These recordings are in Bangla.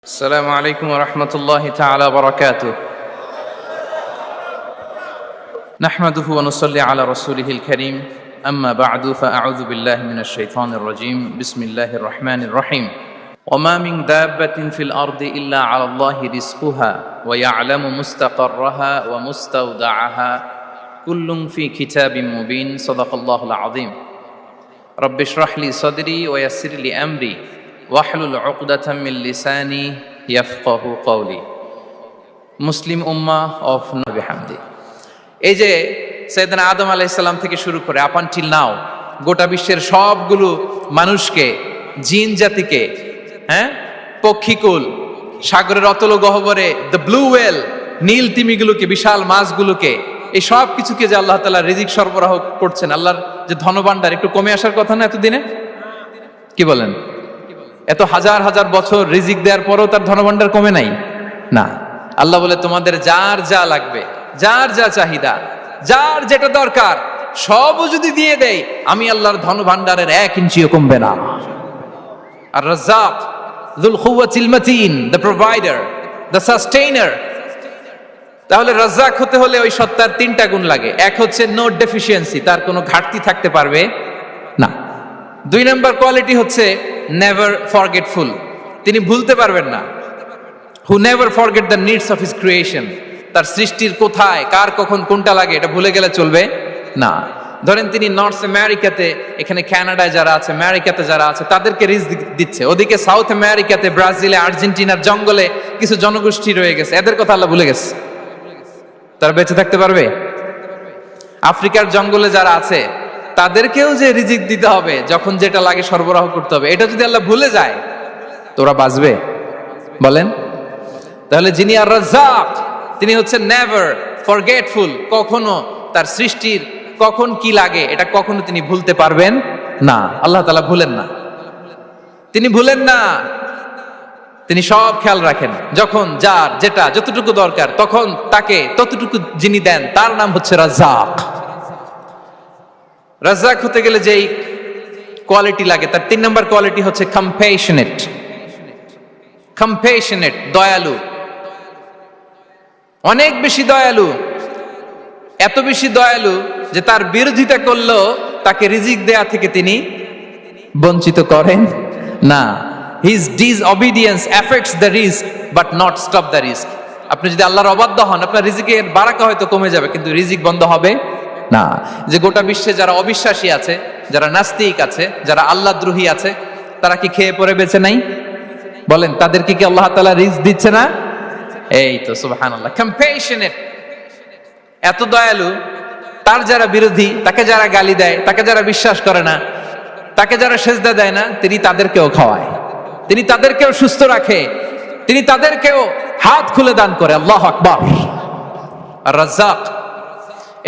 السلام عليكم ورحمة الله تعالى وبركاته. نحمده ونصلي على رسوله الكريم. أما بعد فأعوذ بالله من الشيطان الرجيم. بسم الله الرحمن الرحيم. وما من دابة في الأرض إلا على الله رزقها ويعلم مستقرها ومستودعها كل في كتاب مبين. صدق الله العظيم. رب اشرح لي صدري ويسر لي أمري ওয়াহলুল উকদাতাম মিন লিসানি ইয়াফকাহু কওলি। মুসলিম উম্মাহ অফ বিহামদি। এই যে সাইয়েদনা আদম আলাইহিস সালাম থেকে শুরু করে আপ আনটিল নাও গোটা বিশ্বের সবগুলো মানুষকে, জিন জাতিকে, পক্ষীকুল, সাগরের অতল গহ্বরে দ্য ব্লু ওয়েল, নীল তিমিগুলোকে, বিশাল মাছগুলোকে, এই সব কিছুকে যে আল্লাহ তাআলা রিজিক সরবরাহ করছেন, আল্লাহর যে ধনভাণ্ডার একটু কমে আসার কথা না এতদিনে? কি বলেন? এত হাজার হাজার বছর রিজিক দেওয়ার পরও তার ধনভাণ্ডার কমে নাই না। আল্লাহ বলে তোমাদের যার যা লাগবে, যার যা চাহিদা, যার যেটা দরকার সবও যদি দিয়ে দেয়, আমি আল্লাহর ধনভাণ্ডারের 1 ইঞ্চিও কমবে না। আর Razzak যুল কুওয়াতিল মাতিন, the provider, the sustainer. তাহলে রাজ্জাক হতে হলে ওই সত্তার 3টা গুণ লাগে। এক হচ্ছে নো ডেফিসিয়েন্সি, তার কোনো ঘাটতি থাকতে পারবে না। 2 নম্বর কোয়ালিটি হচ্ছে নেভার ফরগেটফুল, তিনি ভুলতে পারবেন না। Who never forget the needs of his creation, তার সৃষ্টির কোথায় কার কখন কোনটা লাগে এটা ভুলে গেলে চলবে না। ধরেন তিনি নর্থ আমেরিকাতে, এখানে কানাডায় যারা আছে, আমেরিকাতে যারা আছে, তাদেরকে রিজিক দিচ্ছে। ওদিকে সাউথ আমেরিকাতে, ব্রাজিলে, আর্জেন্টিনার জঙ্গলে কিছু জনগোষ্ঠী রয়ে গেছে, এদের কথা আল্লাহ ভুলে গেছে। তারা বেঁচে থাকতে পারবে? আফ্রিকার জঙ্গলে যারা আছে তাদেরকেও যে রিজিক দিতে হবে, যখন যেটা লাগে সরবরাহ করতে হবে, এটা যদি আল্লাহ ভুলে যায় তো ওরা বাঁচবে? বলেন। তাহলে যিনি আর রাজ্জাক, তিনি হচ্ছেন নেভার ফরগেটফুল, কখনো তার সৃষ্টির কখন কি লাগে এটা কখনো তিনি ভুলতে পারবেন না। আল্লাহ তাআলা ভুলেন না, তিনি ভুলেন না, তিনি সব খেয়াল রাখেন। যখন যার যেটা যতটুকু দরকার তখন তাকে ততটুকু যিনি দেন, তার নাম হচ্ছে রাজ্জাক। রাজ্জাক হতে গেলে যেই কোয়ালিটি লাগে, তার 3 নম্বর কোয়ালিটি হচ্ছে কম্প্যাশনেট। কম্প্যাশনেট, দয়ালু, অনেক বেশি দয়ালু। এত বেশি দয়ালু যে তার বিরোধিতা করলেও তাকে রিজিক দেয়া থেকে তিনি বঞ্চিত করেন না। His disobedience effects the risk but not stop the risk. আপনি যদি আল্লাহর অবাধ্য হন, আপনার রিজিকের বারাকা হয়তো কমে যাবে, কিন্তু রিজিক বন্ধ হবে না। যে গোটা বিশ্বে যারা অবিশ্বাসী আছে, যারা নাস্তিক আছে, যারা আল্লাহদ্রোহী আছে, তারা কি খেয়ে পরে বেঁচে নাই? বলেন, তাদেরকে কি আল্লাহ তাআলা রিজক দিচ্ছে না? এই তো সুবহানাল্লাহ। কম্প্যাশনেট, এত দয়ালু, তার যারা বিরোধী, তাকে যারা গালি দেয়, তাকে যারা বিশ্বাস করে না, তাকে যারা সেজদা দেয় না, তিনি তাদেরকেও খাওয়ায়, তিনি তাদেরকেও সুস্থ রাখে, তিনি তাদেরকেও হাত খুলে দান করে। আল্লাহু আকবার। আর রাজ্জাক,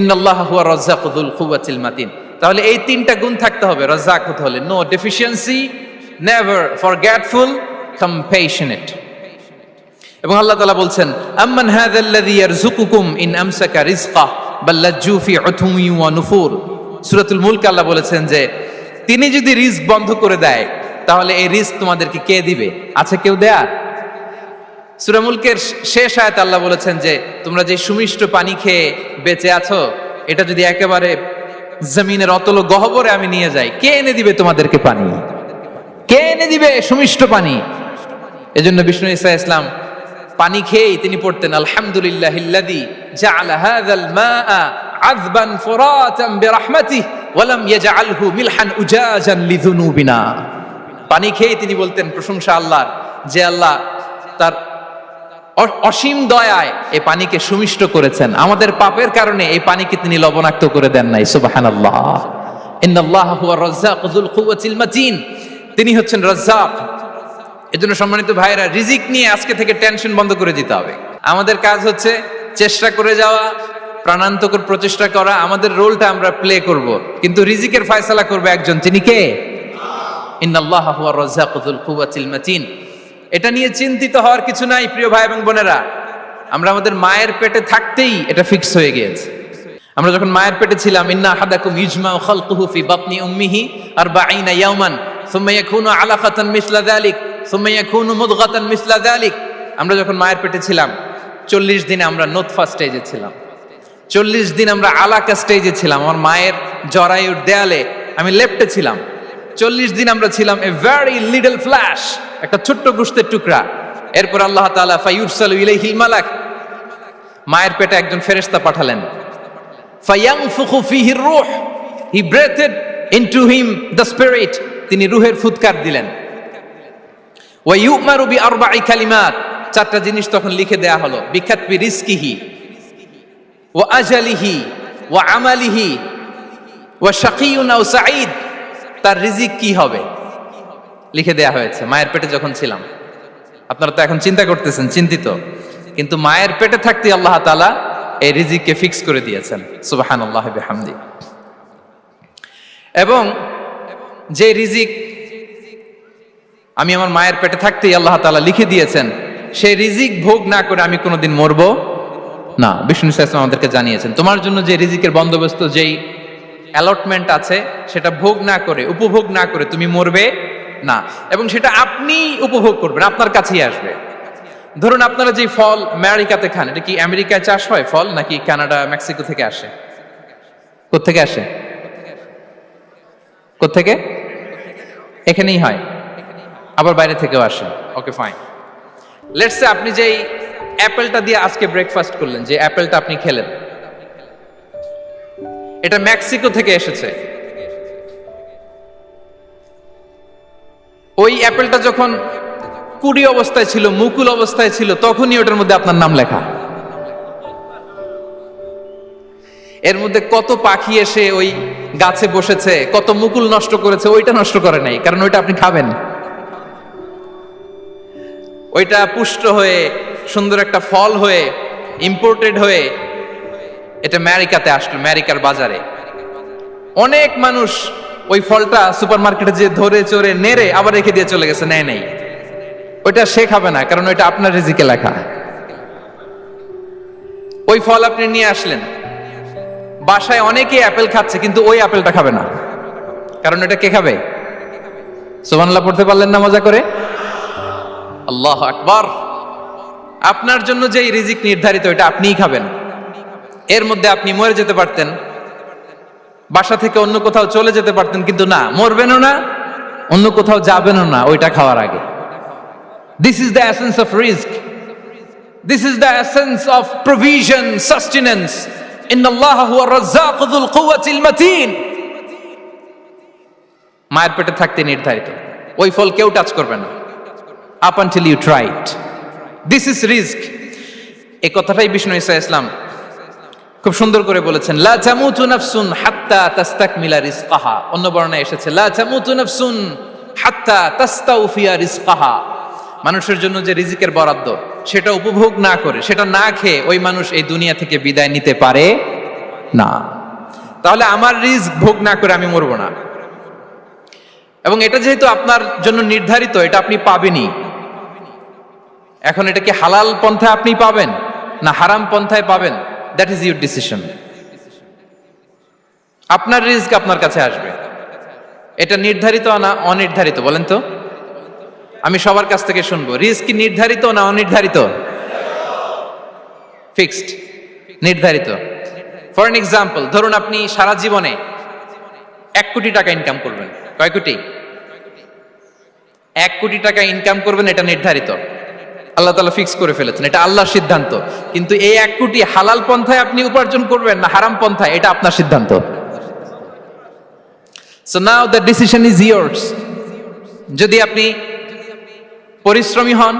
ইন্নাল্লাহা হুয়া রাজ্জাকু যুল কুওয়াতিল মাতিন। তাহলে এই 3টা গুণ থাকতে হবে রাজ্জাক হতে হলে। No deficiency, never forgetful, compassionate. এবং আল্লাহ তাআলা বলছেন, আম্মান হাযাল্লাযী ইয়ারযুকুকুম ইন আমসাকা রিজকাহ বাল লাজ্জু ফি উতুমি ওয়া নুফুর। সূরাতুল মুলক আল্লাহ বলেছেন যে তিনি যদি রিজক বন্ধ করে দেয় তাহলে এই রিজক তোমাদেরকে কে দিবে? আছে কেউ দেয়ার? সূরা মুলকের শেষ আয়াতে আল্লাহ বলেছেন যে তোমরা যে সুমিষ্ট পানি খেয়ে বেঁচে আছো, এটা যদি একেবারে জমিনের অতল গহ্বরে আমি নিয়ে যাই, কে এনে দিবে তোমাদেরকে পানি? কে এনে দিবে সুমিষ্ট পানি? এজন্য বিষ্ণু ঈসা ইসলাম পানি খেয়েই তিনি পড়তেন, আলহামদুলিল্লাহিল্লাযী জাআলা হাযাল মাআ আযবান ফুরাতান বিরাহমাতিহি ওয়া লাম ইয়াজআলহু মিলহান উজাজান লিযুনুবিনা। পানি খেয়েই তিনি বলতেন প্রশংসা আল্লাহর, যে আল্লাহ তার অসীম দয়ায় এই পানিকে সুমিষ্ট করেছেন, আমাদের পাপের কারণে এই পানিকে তিনি লবণাক্ত করে দেন নাই। সুবহানাল্লাহ। ইন্নাল্লাহা হুয়া রাজ্জাকু যুল কুওয়াতিল মাতিন, তিনি হচ্ছেন রাজ্জাক। এজন্য সম্মানিত ভাইরা, রিজিক নিয়ে আজকে থেকে টেনশন বন্ধ করে দিতে হবে। আমাদের কাজ হচ্ছে চেষ্টা করে যাওয়া, প্রাণান্তকর প্রচেষ্টা করা, আমাদের রোলটা আমরা প্লে করব, কিন্তু রিজিকের ফয়সালা করবে একজন, তিনি কে? ইন্নাল্লাহা হুয়া রাজ্জাকু যুল কুওয়াতিল মাতিন। এটা নিয়ে চিন্তিত হওয়ার কিছু নাই প্রিয় ভাই এবং বোনেরা। আমরা আমাদের মায়ের পেটে থাকতেই এটা ফিক্স হয়ে গিয়েছে। আমরা যখন মায়ের পেটে ছিলাম, ইন্না আহাদাকুম ইজমাউ খালকুহু ফি বাতনি উম্মিহি 40 ইয়াওমান সুম্মা ইয়াকুনু আলাকাতান মিসলা যালিক সুম্মা ইয়াকুনু মুদগাতান মিসলা যালিক। আমরা যখন মায়ের পেটে ছিলাম 40 দিনে আমরা নুতফা স্টেজে ছিলাম, 40 দিন আমরা আলাকা স্টেজে ছিলাম। আমার মায়ের জরায়ুর দেয়ালে আমি লেপ্টে ছিলাম। 40 দিন আমরা ছিলাম এ ভেরি লিটল ফ্ল্যাশ, একটা ছোট্ট গোশতের টুকরা। এরপর আল্লাহ তাআলা ফায়ুরসালু ইলাইহিল মালাক, মায়ের পেটে একজন ফেরেশতা পাঠালেন। ফায়ানফুখু ফিহির রূহ, he breathed into him the spirit, তিনি রূহের ফুৎকার দিলেন। ওয়া ইউমারু বিআরবা'i কালিমাত, 4টা জিনিস তখন লিখে দেয়া হলো। বিকাতবি রিজকিহি ওয়া আজালিহি ওয়া আমালিহি ওয়া শাকিয়ুন আও সাঈদ, তার রিজিক কি হবে লিখে দেয়া হয়েছে মায়ের পেটে যখন ছিলাম। আপনারা তো এখন চিন্তা করতেছেন, চিন্তিত, কিন্তু মায়ের পেটে থাকতে আল্লাহ তাআলা এই রিজিককে ফিক্স করে দিয়েছেন। সুবহানাল্লাহি বিহামদি। এবং যে রিজিক আমি আমার মায়ের পেটে থাকতেই আল্লাহ তাআলা লিখে দিয়েছেন, সেই রিজিক ভোগ না করে আমি কোনোদিন মরবো না। বিষ্ণু ইসলাম আমাদেরকে জানিয়েছেন, তোমার জন্য যে রিজিকের বন্দোবস্ত, যেই অ্যালটমেন্ট আছে, সেটা ভোগ না করে, উপভোগ না করে তুমি মরবে না। এবং সেটা আপনি উপভোগ করবেন, আপনার কাছেই আসবে। ধরুন আপনারা যে ফল আমেরিকাতে খান, এটা কি আমেরিকায় চাষ হয় ফল, নাকি কানাডা মেক্সিকো থেকে আসে? কোত্থেকে আসে? কোত্থেকে? এখানেই হয়, আবার বাইরে থেকেও আসে। Okay fine. লেটস সে আপনি যেই অ্যাপেলটা দিয়ে আজকে ব্রেকফাস্ট করলেন, যে অ্যাপেলটা আপনি খেলেন, এটা মেক্সিকো থেকে এসেছে। ওই অ্যাপেলটা যখন কুড়ি অবস্থায় ছিল, মুকুল অবস্থায় ছিল, তখনই ওটার মধ্যে আপনার নাম লেখা। এর মধ্যে কত পাখি এসে ওই গাছে বসেছে, কত মুকুল নষ্ট করেছে, ওইটা নষ্ট করে নাই, কারণ ওইটা আপনি খাবেন। ওইটা পুষ্ট হয়ে সুন্দর একটা ফল হয়ে ইম্পোর্টেড হয়ে এটা আমেরিকাতে আসলো, আমেরিকার বাজারে। অনেক মানুষ ওই ফলটা সুপার মার্কেটে যে ধরে চড়ে নেড়ে আবার রেখে দিয়ে চলে গেছে, নেয় নাই। ওইটা সে খাবে না, কারণ ওইটা আপনার রিজিকে লেখা। ওই ফল আপনি নিয়ে আসলেন, বাসায় অনেকে অ্যাপেল খাচ্ছে, কিন্তু ওই অ্যাপেলটা খাবে না, কারণ এটা কে খাবে? সুবহানাল্লাহ পড়তে পারলেন না মজা করে? আল্লাহু আকবার। আপনার জন্য যে রিজিক নির্ধারিত, এটা আপনিই খাবেন। এর মধ্যে আপনি মরে যেতে পারতেন, বাসা থেকে অন্য কোথাও চলে যেতে পারতেন, কিন্তু না, মরবেনও না, অন্য কোথাও যাবেনও না ওইটা খাওয়ার আগে। This is the essence of rizq. This is the essence of provision, sustenance. Inna Allah huwa ar-razzaq dhul quwwati al-matin. মায়ের পেটে থাকতে নির্ধারিত, ওই ফল কেউ টাচ করবে না up until you try it. This is rizq. এই কথাটাই বিষ্ণু ঈসা ইসলাম খুব সুন্দর করে বলেছেন, লা তামুতু নাফসুন হাত্তা তাস্তাকমিলা রিজকাহা। অন্য বর্ণনায় এসেছে লা তামুতু নাফসুন হাত্তা তাস্তাউফিয়া রিজকাহা। মানুষের জন্য যে রিজিকের বরাদ্দ, সেটা উপভোগ না করে, সেটা না খেয়ে ওই মানুষ এই দুনিয়া থেকে বিদায় নিতে পারে না। তাহলে আমার রিজিক ভোগ না করে আমি মরবো না। এবং এটা যেহেতু আপনার জন্য নির্ধারিত, এটা আপনি পাবেনই। এখন এটা কি হালাল পন্থায় আপনি পাবেন না হারাম পন্থায় পাবেন, দ্যাট ইজ ইউর ডিসিশন। আপনার রিজিক আপনার কাছে আসবে। এটা নির্ধারিত না অনির্ধারিত? বলেন তো, আমি সবার কাছ থেকে শুনবো, রিজিক কি নির্ধারিত না অনির্ধারিত? ফিক্সড, নির্ধারিত। ফর এন এক্সাম্পল, ধরুন আপনি সারা জীবনে 1 কোটি টাকা ইনকাম করবেন। কয় কোটি? 1 কোটি টাকা ইনকাম করবেন, এটা নির্ধারিত, আল্লাহ তাআলা ফিক্স করে ফেলেছেন, এটা আল্লাহর সিদ্ধান্ত। কিন্তু এই 1 কোটি হালাল পন্থায় আপনি উপার্জন করবেন না হারাম পন্থায়, এটা আপনার সিদ্ধান্ত। So now the decision is yours. যদি আপনি পরিশ্রমী হন,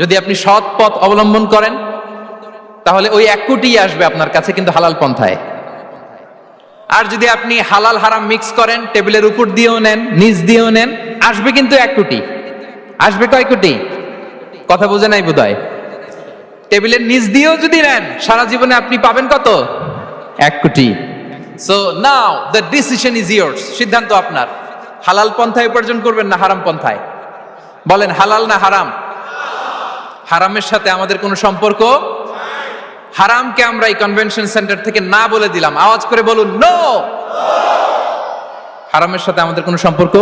যদি আপনি সৎ পথ অবলম্বন করেন, তাহলে ওই 1 কোটি আসবে আপনার কাছে, কিন্তু হালাল পন্থায়। আর যদি আপনি হালাল হারাম মিক্স করেন, টেবিলের উপর দিয়েও নেন, নিচ দিয়েও নেন, আসবে কিন্তু 1 কোটি। আসবে কয় কোটি? কথা বোঝে নাই বোধহয়। টেবিলের নিচ দিয়েও যদি নেন, সারা জীবনে আপনি পাবেন কত? 1 কোটি। So now the decision is years. সিদ্ধান্ত আপনার। হালাল পন্থায় উপার্জন করবেন না হারাম পন্থায়? বলেন, হালাল না হারাম? হারামের সাথে আমাদের কোনো সম্পর্ক? হারামকে আমরা এই কনভেনশন সেন্টার থেকে না বলে দিলাম, আওয়াজ করে বলুন নো। হারামের সাথে আমাদের কোনো সম্পর্ক?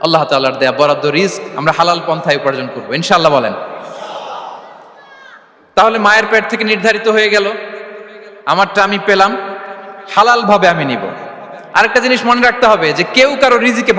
আল্লাহ তাআলার দেয়া বরাদ্দ রিস্ক আমরা হালাল পন্থায় উপার্জন করবো ইনশাআল্লাহ বলেন। তাহলে মায়ের পেট থেকে নির্ধারিত হয়ে গেল, আমারটা আমি পেলাম, হালাল ভাবে আমি নিব। আরেকটা জিনিস মনে রাখতে হবে যে কেউ কারো রিজিকে